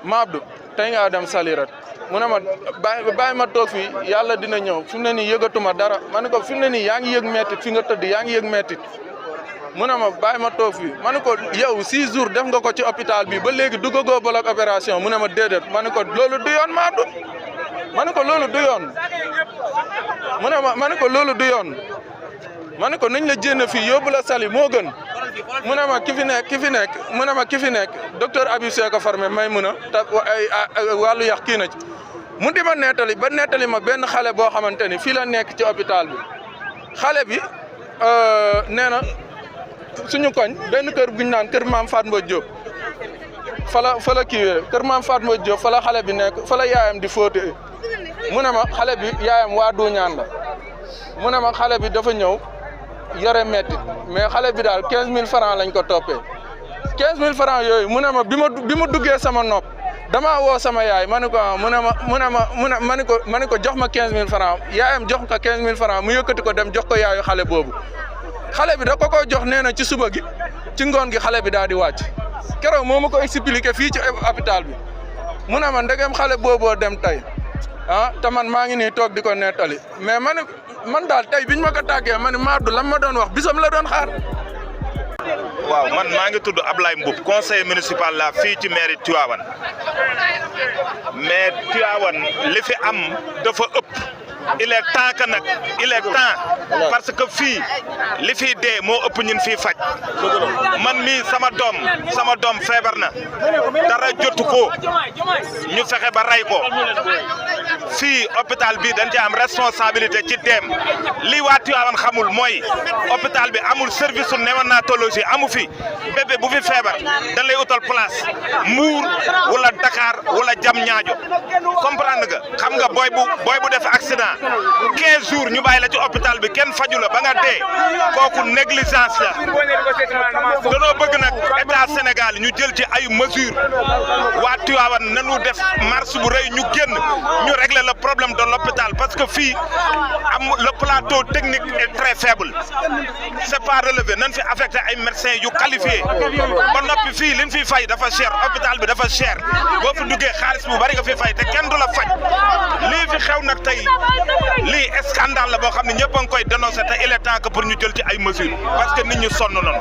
ma Abdou tey ngaa dem sali rek mu ne ma bàyyi ma toog fii yàlla dina ñëw fi mu ne nii yëgatuma dara ma ne ko fi mu ne nii yaa ngi yëg mettit fi nga tëdd yaa ngi yëg mettit mu ne ma bàyyi ma toog fii ma ne ko yow 6 jours def nga ko ci hôpital bi ba léegi duggagoo bloc opération mu ne ma déedéet ma ne ko loolu du yoon ma Abdou ma ne ko loolu du yoon mu ne ma ne ko loolu du yoon ma ne ko nañ la jénn fii yóbbu la sali moo gën mu ne ma ki fi nekk mu ne ma ki fi nekk docteur Habib Sy ko formé may mun a te ay wàllu yàq kii na ci mu di ma nettali ba nettali ma benn xale boo xamante ni fii la nekk ci hôpital bi xale bi nee na suñu koñ benn kër guñ naan kër maam Fatma Diop fa la kiiwee kër maam Fatma Diop fa la xale bi nekk fa la yaayam di fóote mu ne ma xale bi yaayam waa Duñaan la mu ne ma xale bi dafa ñëw yore metti mais xale bi daal 15000 francs lañ ko toppee 15000 francs yooyu mu ne ma bi ma duggee sama nopp damaa woo sama yaay ma ne ko ma ne ko jox ma 15000 francs yaayam jox ko 15000 francs mu yëkkati ko dem jox ko yaayu xale boobu xale bi da ko jox nee na ci suba gi ci ngoon gi xale bi daal di wàcc keroog moo ma ko expliqué fii ci hôpital bi mu ne ma ndegem xale booboo dem tey te man maa ngi nii toog di ko nettali mais man daal tey biñ ma ko tàggee ma ne Madou lan ma doon wax bisam la doon xaar. waaw man maa ngi tudd Ablaye Mboup conseiller municipal la fii ci mairie Tivaouane mais Tivaouane li fi am dafa ëpp il est temps que nag il est temps parce que fii li fiy dee moo ëpp ñun fii faj man mii sama doom feebar na dara jotu ko ñu fexe ba rey ko fii hôpital bi dañ ci am responsabilité ci deem lii waa Tivaouane xamul mooy hôpital bi amul service su néonatologie amu fi bébé bu fi feebar dañ lay utal place Mbour wala Dakar wala Diamniadio comprendre nga xam nga booy bu def accident 15 jours ñu bàyyi la ci hôpital bi kenn faju la ba nga dee kooku négligence la danoo bëgg nag état Sénégal ñu jël ci ay mesures waa Tivaouane nañu def marche bu rëy ñu génn ñu régler le problème de l'hôpital parce que fii le plateau technique est très faible c'est pas relevé nañ fi affecté ay médecins yu qualifiés ba noppi fii liñ fiy fay dafa cher hôpital bi dafa cher boo fi duggee xaalis bu bari nga fi fay te kenn du la faj lii fi xew nag tey lii scandale la boo xam ne ñëpp a ngi koy dénoncer te il est temps que pour ñu jël ci ay mesures parce que nit ñi sonn nañu